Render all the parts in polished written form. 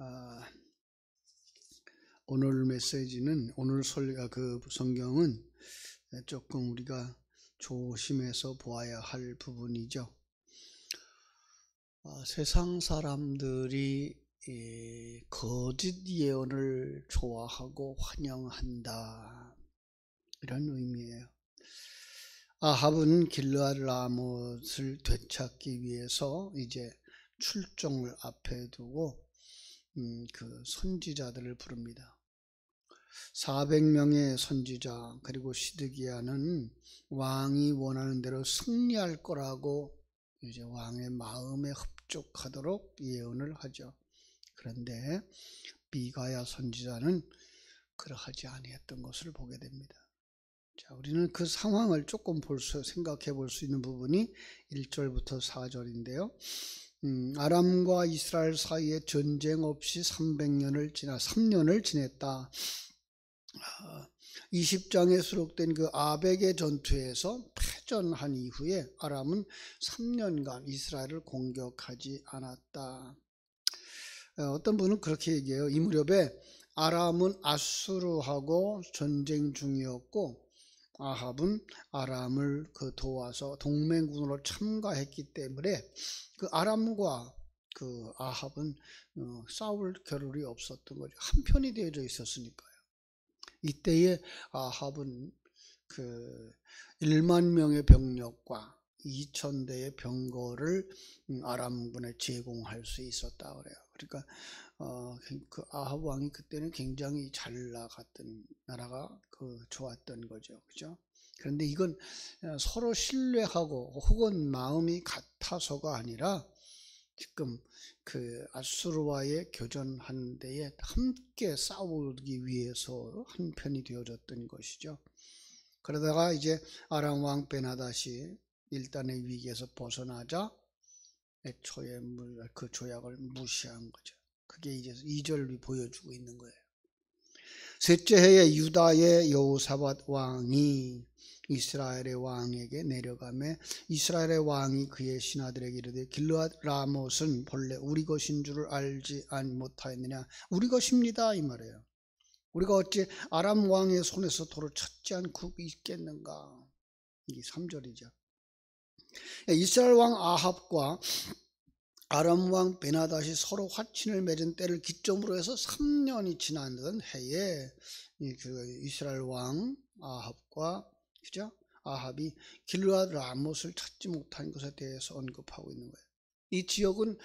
아, 오늘 메시지는 오늘 성경은 조금 우리가 조심해서 보아야 할 부분이죠. 세상 사람들이 거짓 예언을 좋아하고 환영한다, 이런 의미예요. 아합은 길르앗 라못을 되찾기 위해서 이제 출정을 앞에 두고 그 선지자들을 부릅니다. 400명의 선지자, 그리고 시드기야는 왕이 원하는 대로 승리할 거라고 이제 왕의 마음에 흡족하도록 예언을 하죠. 그런데 미가야 선지자는 그러하지 아니했던 것을 보게 됩니다. 자, 우리는 그 상황을 조금 생각해 볼 수 있는 부분이 1절부터 4절인데요. 아람과 이스라엘 사이에 전쟁 없이 3년을 지냈다. 20장에 수록된 그 아벡의 전투에서 패전한 이후에 아람은 3년간 이스라엘을 공격하지 않았다. 어떤 분은 그렇게 얘기해요. 이 무렵에 아람은 아수르하고 전쟁 중이었고 아합은 아람을 도와서 동맹군으로 참가했기 때문에 그 아람과 그 아합은 싸울 겨를이 없었던 거죠. 한편이 되어져 있었으니까요. 이때에 아합은 그 1만 명의 병력과 2,000대의 병거를 아람군에 제공할 수 있었다 그래요. 그러니까 그 아합 왕이 그때는 굉장히 잘 나갔던 나라가 좋았던 거죠, 그죠? 그런데 이건 서로 신뢰하고 혹은 마음이 같아서가 아니라 지금 그 아수르와의 교전하는 데에 함께 싸우기 위해서 한 편이 되어졌던 것이죠. 그러다가 이제 아람 왕 베나닷이 일단의 위기에서 벗어나자 애초에 그 조약을 무시한 거죠. 그게 이제 2절이 보여주고 있는 거예요. 셋째 해에 유다의 여호사밧 왕이 이스라엘의 왕에게 내려가매 이스라엘의 왕이 그의 신하들에게 이르되 길르앗 라못은 본래 우리 것인 줄을 알지 못하였느냐. 우리 것입니다, 이 말이에요. 우리가 어찌 아람 왕의 손에서 도로 찾지 않고 있겠는가. 이게 3절이죠. 이스라엘 왕 아합과 아람 왕 베나닷이 서로 화친을 맺은 때를 기점으로 해서 3년이 지나던 해에 이스라엘 왕 아합과 아합이 길르앗 라못을 찾지 못한 것에 대해서 언급하고 있는 거예요. 이 지역은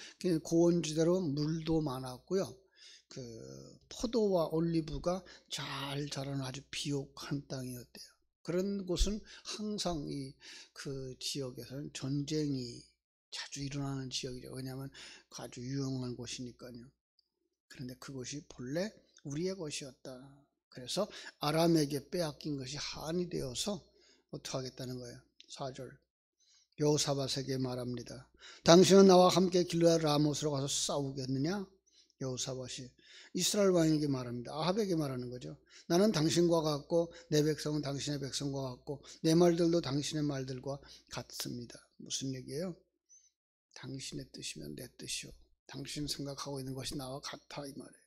고원지대로 물도 많았고요. 그 포도와 올리브가 잘 자라는 아주 비옥한 땅이었대요. 그런 곳은 항상 그 지역에서는 전쟁이 자주 일어나는 지역이죠. 왜냐하면 아주 유용한 곳이니까요. 그런데 그것이 본래 우리의 것이었다. 그래서 아람에게 빼앗긴 것이 한이 되어서 어떻게 하겠다는 거예요. 4절 여호사밧에게 말합니다. 당신은 나와 함께 길르앗 라못으로 가서 싸우겠느냐? 여호사밧이 이스라엘 왕에게 말합니다. 아합에게 말하는 거죠. 나는 당신과 같고 내 백성은 당신의 백성과 같고 내 말들도 당신의 말들과 같습니다. 무슨 얘기예요? 당신의 뜻이면 내 뜻이요, 당신 생각하고 있는 것이 나와 같아, 이 말이에요.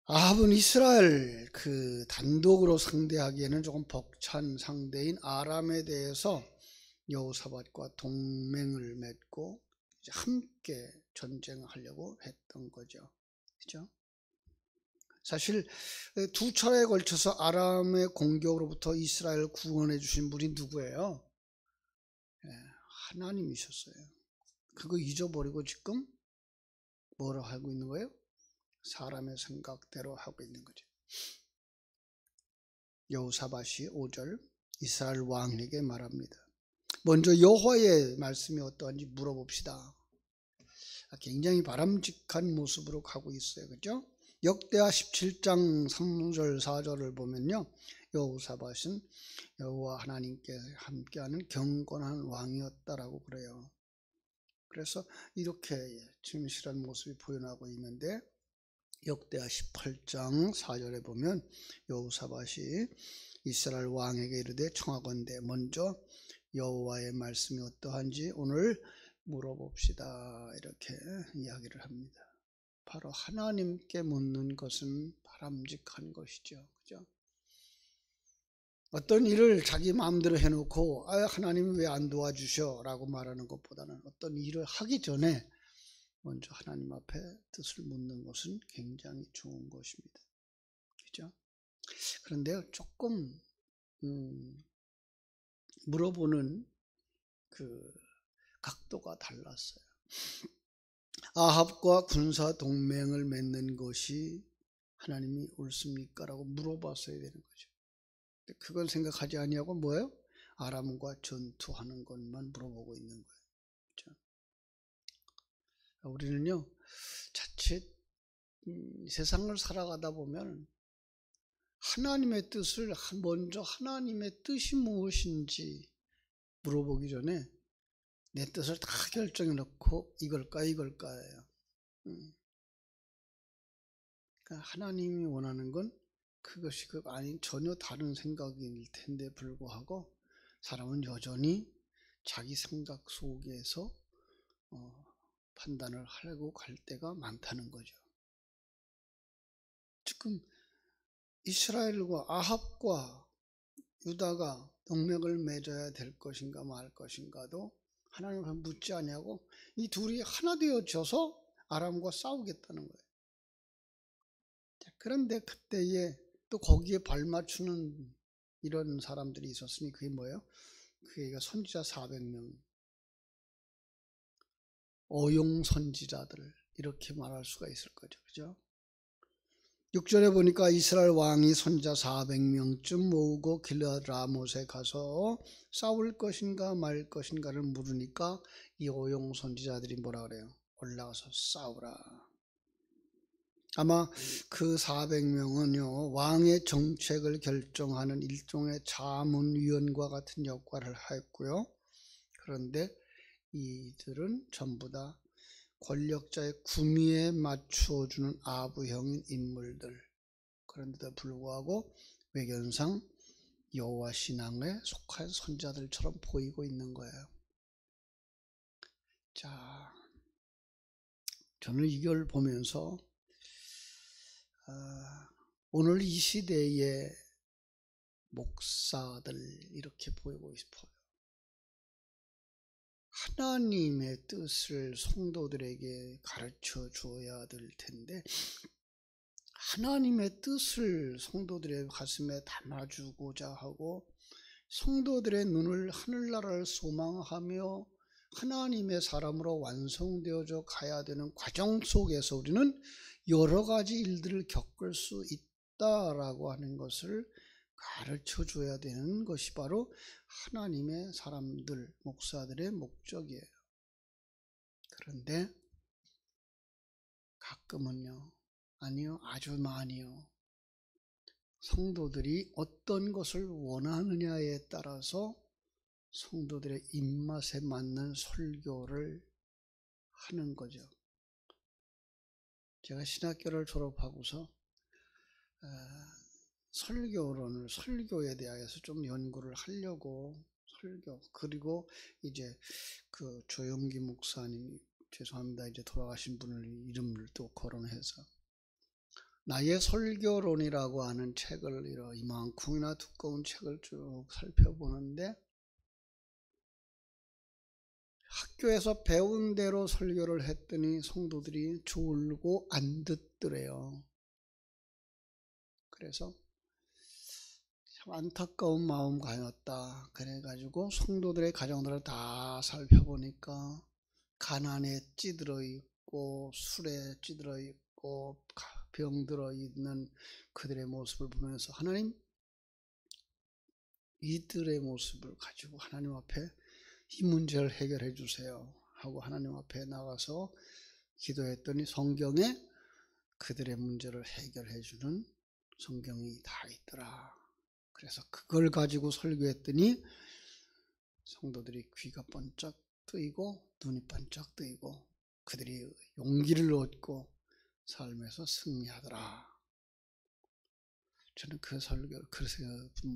아합은 이스라엘 단독으로 상대하기에는 조금 벅찬 상대인 아람에 대해서 여호사밧과 동맹을 맺고 이제 함께 전쟁하려고 했던 거죠. 그죠? 사실 두 차례에 걸쳐서 아람의 공격으로부터 이스라엘을 구원해 주신 분이 누구예요? 하나님이셨어요. 그거 잊어버리고 지금 뭐라 하고 있는 거예요? 사람의 생각대로 하고 있는 거죠. 여호사밧이 5절 이스라엘 왕에게 말합니다. 먼저 여호와의 말씀이 어떠한지 물어봅시다. 굉장히 바람직한 모습으로 가고 있어요. 그죠? 역대하 17장 3절 4절을 보면요, 여호사밧은 여호와 하나님께 함께하는 경건한 왕이었다라고 그래요. 그래서 이렇게 진실한 모습이 보여나가고 있는데 역대하 18장 4절에 보면 여호사밧이 이스라엘 왕에게 이르되 청하건대 먼저 여호와의 말씀이 어떠한지 오늘 물어봅시다. 이렇게 이야기를 합니다. 바로 하나님께 묻는 것은 바람직한 것이죠. 그죠? 어떤 일을 자기 마음대로 해놓고 하나님이 왜 안 도와주셔? 라고 말하는 것보다는 어떤 일을 하기 전에 먼저 하나님 앞에 뜻을 묻는 것은 굉장히 좋은 것입니다. 그죠? 그런데 조금 물어보는 그 각도가 달랐어요. 아합과 군사 동맹을 맺는 것이 하나님이 옳습니까? 라고 물어봤어야 되는 거죠. 그걸 생각하지 아니하고 뭐예요? 아람과 전투하는 것만 물어보고 있는 거예요. 그렇죠? 우리는요, 자칫 세상을 살아가다 보면 하나님의 뜻을 먼저 하나님의 뜻이 무엇인지 물어보기 전에 내 뜻을 다 결정해 놓고 이걸까예요. 그러니까 하나님이 원하는 건 그것이 아닌 전혀 다른 생각일 텐데 불구하고 사람은 여전히 자기 생각 속에서 판단을 하려고 갈 때가 많다는 거죠. 지금 이스라엘과 아합과 유다가 동맹을 맺어야 될 것인가 말 것인가도 하나님을 묻지 아니하고 이 둘이 하나 되어져서 아람과 싸우겠다는 거예요. 그런데 그때에 또 거기에 발맞추는 이런 사람들이 있었으니 그게 뭐예요? 그게 선지자 400명, 어용 선지자들 이렇게 말할 수가 있을 거죠. 그죠? 6절에 보니까 이스라엘 왕이 선지자 400명쯤 모으고 길르앗 라못에 가서 싸울 것인가 말 것인가를 물으니까 이 어용 선지자들이 뭐라 그래요? 올라가서 싸우라. 아마 그 400명은요, 왕의 정책을 결정하는 일종의 자문위원과 같은 역할을 했고요. 그런데 이들은 전부 다 권력자의 구미에 맞추어주는 아부형인 인물들. 그런데도 불구하고 외견상 여호와 신앙에 속한 선자들처럼 보이고 있는 거예요. 자, 저는 이걸 보면서 오늘 이 시대의 목사들 이렇게 보이고 싶어요. 하나님의 뜻을 성도들에게 가르쳐 주어야 될 텐데 하나님의 뜻을 성도들의 가슴에 담아주고자 하고 성도들의 눈을 하늘나라를 소망하며 하나님의 사람으로 완성되어져 가야 되는 과정 속에서 우리는 여러 가지 일들을 겪을 수 있다라고 하는 것을 가르쳐 줘야 되는 것이 바로 하나님의 사람들, 목사들의 목적이에요. 그런데 가끔은요, 아니요, 아주 많이요. 성도들이 어떤 것을 원하느냐에 따라서 성도들의 입맛에 맞는 설교를 하는 거죠. 제가 신학교를 졸업하고서 설교에 대해서 좀 연구를 하려고 그리고 이제 그 조영기 목사님, 죄송합니다. 이제 돌아가신 분을 이름을 또 거론해서 나의 설교론이라고 하는 책을 이만큼이나 두꺼운 책을 쭉 살펴보는데 학교에서 배운 대로 설교를 했더니 성도들이 졸고 안 듣더래요. 그래서 참 안타까운 마음가였다. 그래가지고 성도들의 가정들을 다 살펴보니까 가난에 찌들어 있고 술에 찌들어 있고 병들어 있는 그들의 모습을 보면서 하나님, 이들의 모습을 가지고 하나님 앞에 이 문제를 해결해 주세요 하고 하나님 앞에 나가서 기도했더니 성경에 그들의 문제를 해결해 주는 성경이 다 있더라. 그래서 그걸 가지고 설교했더니 성도들이 귀가 번쩍 뜨이고 눈이 번쩍 뜨이고 그들이 용기를 얻고 삶에서 승리하더라. 저는 그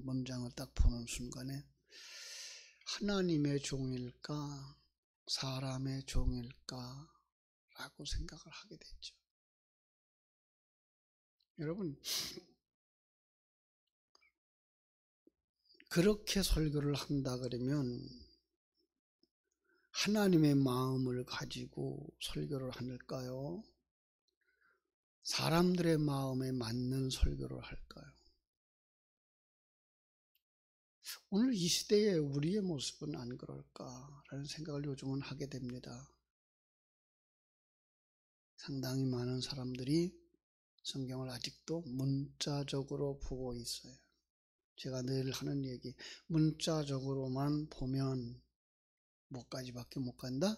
문장을 딱 보는 순간에 하나님의 종일까 사람의 종일까라고 생각을 하게 됐죠. 여러분, 그렇게 설교를 한다 그러면 하나님의 마음을 가지고 설교를 할까요? 사람들의 마음에 맞는 설교를 할까요? 오늘 이 시대에 우리의 모습은 안 그럴까라는 생각을 요즘은 하게 됩니다. 상당히 많은 사람들이 성경을 아직도 문자적으로 보고 있어요. 제가 늘 하는 얘기, 문자적으로만 보면 뭐까지밖에 못 간다?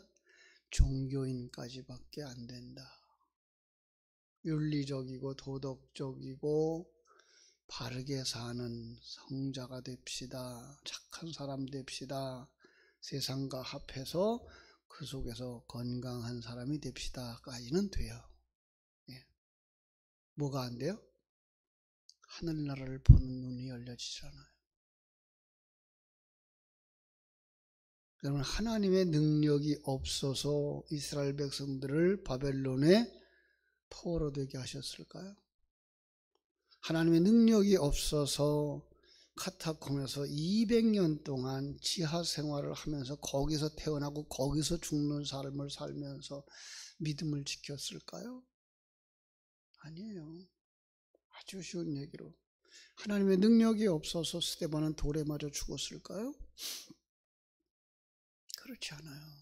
종교인까지밖에 안 된다. 윤리적이고 도덕적이고 바르게 사는 성자가 됩시다. 착한 사람 됩시다. 세상과 합해서 그 속에서 건강한 사람이 됩시다까지는 돼요. 예. 뭐가 안 돼요? 하늘나라를 보는 눈이 열려지지 않아요. 여러분, 하나님의 능력이 없어서 이스라엘 백성들을 바벨론에 포로되게 하셨을까요? 하나님의 능력이 없어서 카타콤에서 200년 동안 지하 생활을 하면서 거기서 태어나고 거기서 죽는 삶을 살면서 믿음을 지켰을까요? 아니에요. 아주 쉬운 얘기로. 하나님의 능력이 없어서 스데반은 돌에 맞아 죽었을까요? 그렇지 않아요.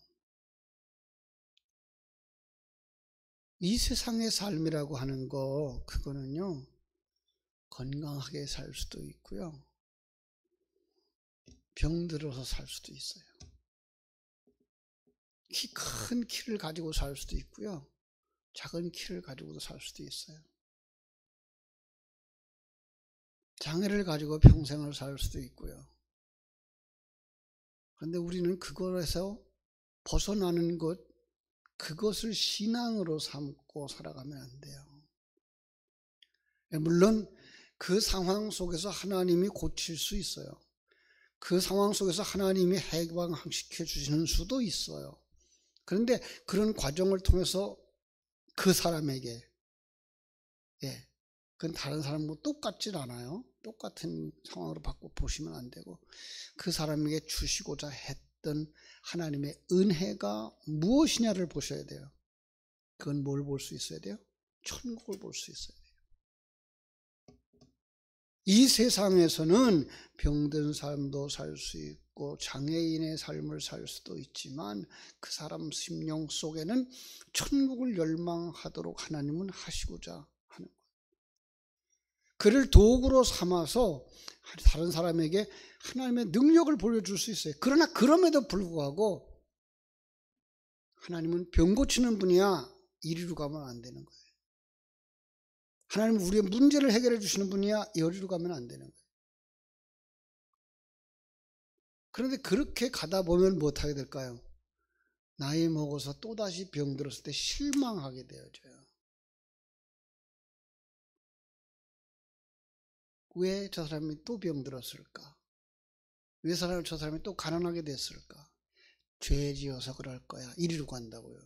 이 세상의 삶이라고 하는 거, 그거는요, 건강하게 살 수도 있고요, 병들어서 살 수도 있어요. 큰 키를 가지고 살 수도 있고요, 작은 키를 가지고도 살 수도 있어요. 장애를 가지고 평생을 살 수도 있고요. 그런데 우리는 그것에서 벗어나는 것, 그것을 신앙으로 삼고 살아가면 안 돼요. 물론 그 상황 속에서 하나님이 고칠 수 있어요. 그 상황 속에서 하나님이 해방시켜 주시는 수도 있어요. 그런데 그런 과정을 통해서 그 사람에게, 그건 다른 사람과 똑같진 않아요. 똑같은 상황으로 바꿔 보시면 안 되고, 그 사람에게 주시고자 했던 하나님의 은혜가 무엇이냐를 보셔야 돼요. 그건 뭘 볼 수 있어야 돼요? 천국을 볼 수 있어야 돼요. 이 세상에서는 병든 삶도 살 수 있고 장애인의 삶을 살 수도 있지만 그 사람 심령 속에는 천국을 열망하도록 하나님은 하시고자 하는 거예요. 그를 도구로 삼아서 다른 사람에게 하나님의 능력을 보여줄 수 있어요. 그러나 그럼에도 불구하고 하나님은 병 고치는 분이야, 이리로 가면 안 되는 거예요. 하나님은 우리의 문제를 해결해 주시는 분이야, 여기로 가면 안 되는 거예요. 그런데 그렇게 가다 보면 못하게 될까요? 나이 먹어서 또다시 병들었을 때 실망하게 되어져요. 왜 저 사람이 또 병들었을까? 왜 저 사람이 또 가난하게 됐을까? 죄 지어서 그럴 거야. 이리로 간다고요.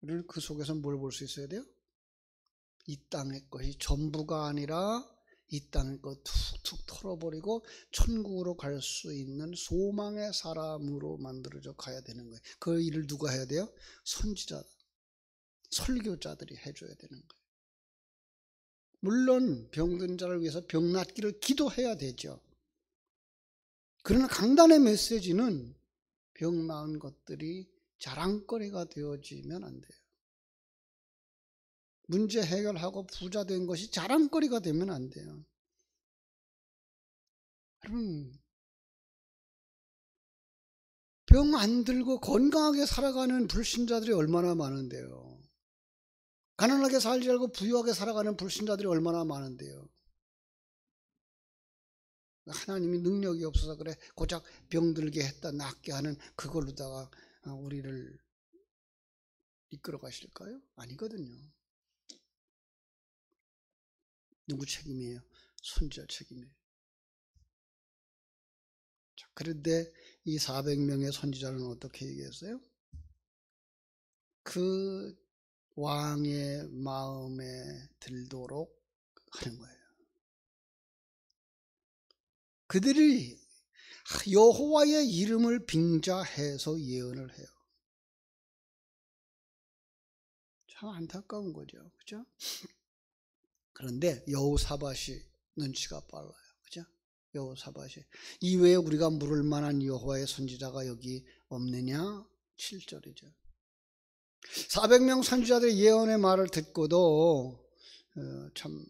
우리는 그 속에서 뭘 볼 수 있어야 돼요? 이 땅의 것이 전부가 아니라 이 땅의 것 툭툭 털어버리고 천국으로 갈 수 있는 소망의 사람으로 만들어져 가야 되는 거예요. 그 일을 누가 해야 돼요? 선지자, 설교자들이 해줘야 되는 거예요. 물론 병든 자를 위해서 병 낫기를 기도해야 되죠. 그러나 강단의 메시지는 병 나은 것들이 자랑거리가 되어지면 안 돼요. 문제 해결하고 부자 된 것이 자랑거리가 되면 안 돼요. 여러분, 병 안 들고 건강하게 살아가는 불신자들이 얼마나 많은데요. 가난하게 살지 않고 부유하게 살아가는 불신자들이 얼마나 많은데요. 하나님이 능력이 없어서 그래 고작 병들게 했다 낫게 하는 그걸로다가 우리를 이끌어 가실까요? 아니거든요. 누구 책임이에요? 선지자 책임이에요. 자, 그런데 이 400명의 선지자는 어떻게 얘기했어요? 그 왕의 마음에 들도록 하는 거예요. 그들이 여호와의 이름을 빙자해서 예언을 해요. 참 안타까운 거죠. 그죠? 그런데 여호사밧이 눈치가 빨라요. 그죠? 여호사밧이 이외에 우리가 물을 만한 여호와의 선지자가 여기 없느냐? 7절이죠. 400명 선지자들의 예언의 말을 듣고도 참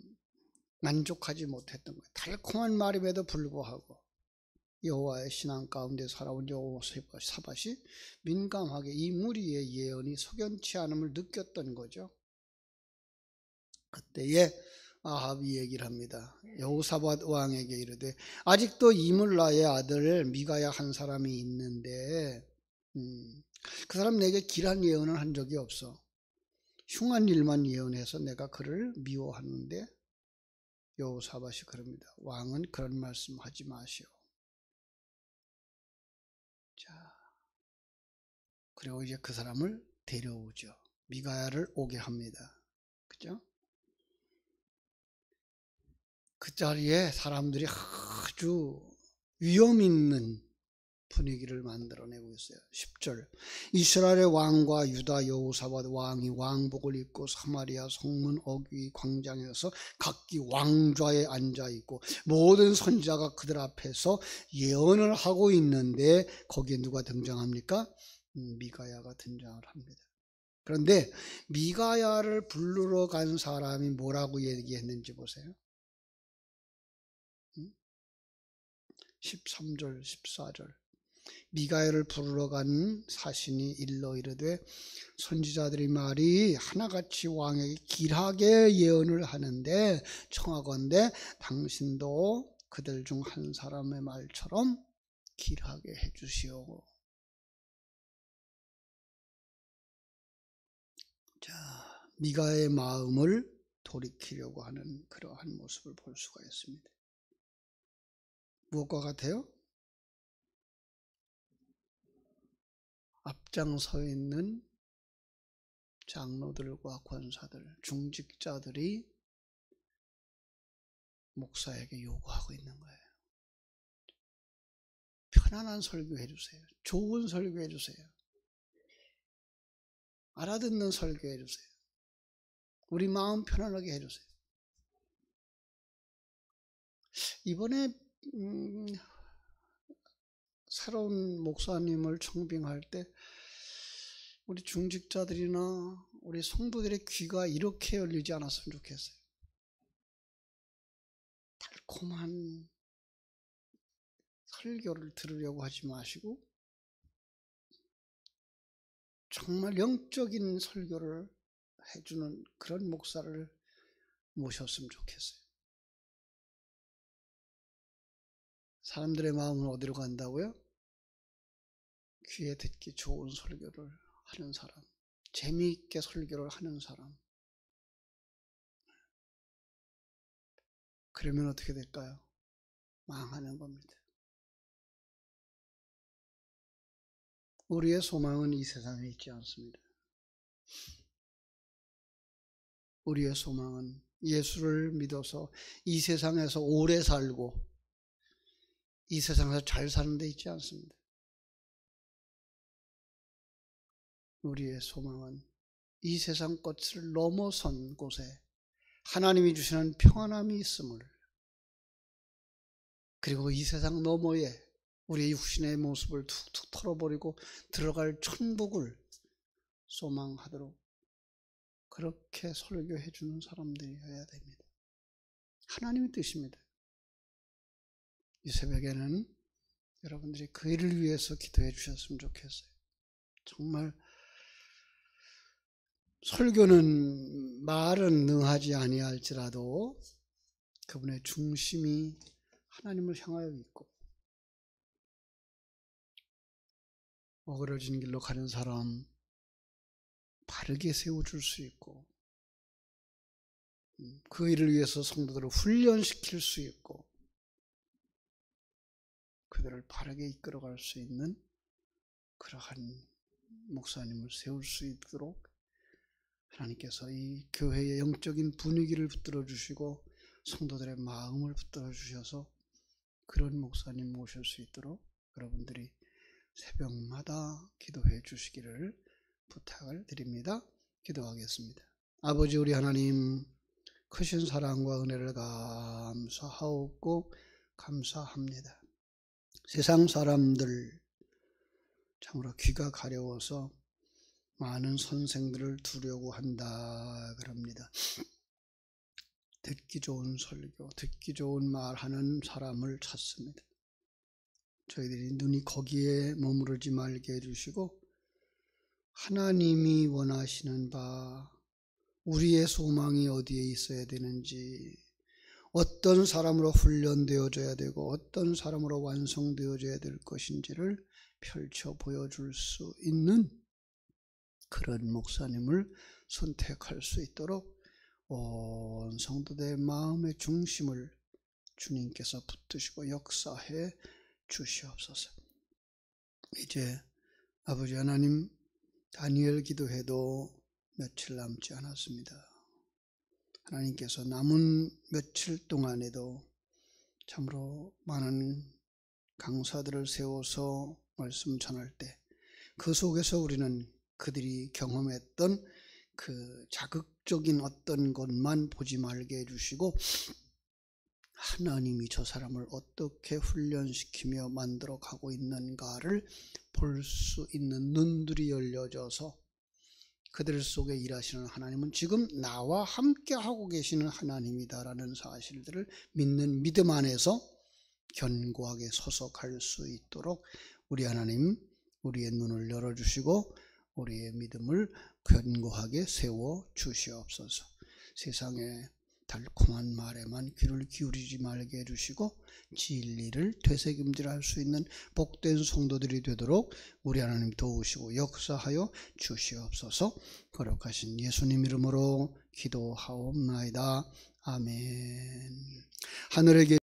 만족하지 못했던 거예요. 달콤한 말임에도 불구하고 여호와의 신앙 가운데 살아온 여호사밧이 민감하게 이 무리의 예언이 석연치 않음을 느꼈던 거죠. 그때에 아합이 얘기를 합니다. 여호사밧 왕에게 이르되 아직도 이물라의 아들 미가야 한 사람이 있는데 그 사람 내게 길한 예언을 한 적이 없어. 흉한 일만 예언해서 내가 그를 미워하는데 여호사밧이 그럽니다. 왕은 그런 말씀하지 마시오. 자, 그리고 이제 그 사람을 데려오죠. 미가야를 오게 합니다. 그죠? 그 자리에 사람들이 아주 위험 있는 분위기를 만들어내고 있어요. 10절 이스라엘의 왕과 유다 여호사밧 왕이 왕복을 입고 사마리아 성문 어귀 광장에서 각기 왕좌에 앉아있고 모든 선지자가 그들 앞에서 예언을 하고 있는데 거기에 누가 등장합니까? 미가야가 등장을 합니다. 그런데 미가야를 부르러 간 사람이 뭐라고 얘기했는지 보세요. 13절 14절 미가야를 부르러 간 사신이 일러 이르되 선지자들의 말이 하나같이 왕에게 길하게 예언을 하는데 청하건대 당신도 그들 중 한 사람의 말처럼 길하게 해주시오. 자, 미가의 마음을 돌이키려고 하는 그러한 모습을 볼 수가 있습니다. 무엇과 같아요? 앞장서 있는 장로들과 권사들, 중직자들이 목사에게 요구하고 있는 거예요. 편안한 설교해 주세요. 좋은 설교해 주세요. 알아듣는 설교해 주세요. 우리 마음 편안하게 해 주세요. 이번에 새로운 목사님을 청빙할 때 우리 중직자들이나 우리 성도들의 귀가 이렇게 열리지 않았으면 좋겠어요. 달콤한 설교를 들으려고 하지 마시고 정말 영적인 설교를 해주는 그런 목사를 모셨으면 좋겠어요. 사람들의 마음은 어디로 간다고요? 귀에 듣기 좋은 설교를 하는 사람, 재미있게 설교를 하는 사람. 그러면 어떻게 될까요? 망하는 겁니다. 우리의 소망은 이 세상에 있지 않습니다. 우리의 소망은 예수를 믿어서 이 세상에서 오래 살고 이 세상에서 잘 사는 데 있지 않습니다. 우리의 소망은 이 세상 것을 넘어선 곳에 하나님이 주시는 평안함이 있음을, 그리고 이 세상 너머에 우리의 육신의 모습을 툭툭 털어버리고 들어갈 천국을 소망하도록 그렇게 설교해 주는 사람들이어야 됩니다. 하나님의 뜻입니다. 이 새벽에는 여러분들이 그 일을 위해서 기도해 주셨으면 좋겠어요. 정말 설교는 말은 능하지 아니할지라도 그분의 중심이 하나님을 향하여 있고 어그러진 길로 가는 사람 바르게 세워줄 수 있고 그 일을 위해서 성도들을 훈련시킬 수 있고 그들을 바르게 이끌어갈 수 있는 그러한 목사님을 세울 수 있도록 하나님께서 이 교회의 영적인 분위기를 붙들어 주시고 성도들의 마음을 붙들어 주셔서 그런 목사님 모실 수 있도록 여러분들이 새벽마다 기도해 주시기를 부탁을 드립니다. 기도하겠습니다. 아버지 우리 하나님, 크신 사랑과 은혜를 감사하옵고 감사합니다. 세상 사람들 참으로 귀가 가려워서 많은 선생들을 두려고 한다 그럽니다. 듣기 좋은 설교, 듣기 좋은 말하는 사람을 찾습니다. 저희들이 눈이 거기에 머무르지 말게 해주시고 하나님이 원하시는 바, 우리의 소망이 어디에 있어야 되는지, 어떤 사람으로 훈련되어져야 되고 어떤 사람으로 완성되어져야 될 것인지를 펼쳐 보여줄 수 있는 그런 목사님을 선택할 수 있도록 온 성도들의 마음의 중심을 주님께서 붙드시고 역사해 주시옵소서. 이제 아버지 하나님, 다니엘 기도해도 며칠 남지 않았습니다. 하나님께서 남은 며칠 동안에도 참으로 많은 강사들을 세워서 말씀 전할 때 그 속에서 우리는 그들이 경험했던 그 자극적인 어떤 것만 보지 말게 해주시고 하나님이 저 사람을 어떻게 훈련시키며 만들어 가고 있는가를 볼 수 있는 눈들이 열려져서 그들 속에 일하시는 하나님은 지금 나와 함께 하고 계시는 하나님이다라는 사실들을 믿는 믿음 안에서 견고하게 서서 갈 수 있도록 우리 하나님, 우리의 눈을 열어주시고 우리의 믿음을 견고하게 세워 주시옵소서. 세상의 달콤한 말에만 귀를 기울이지 말게 해주시고 진리를 되새김질할 수 있는 복된 성도들이 되도록 우리 하나님 도우시고 역사하여 주시옵소서. 거룩하신 예수님 이름으로 기도하옵나이다. 아멘. 하늘에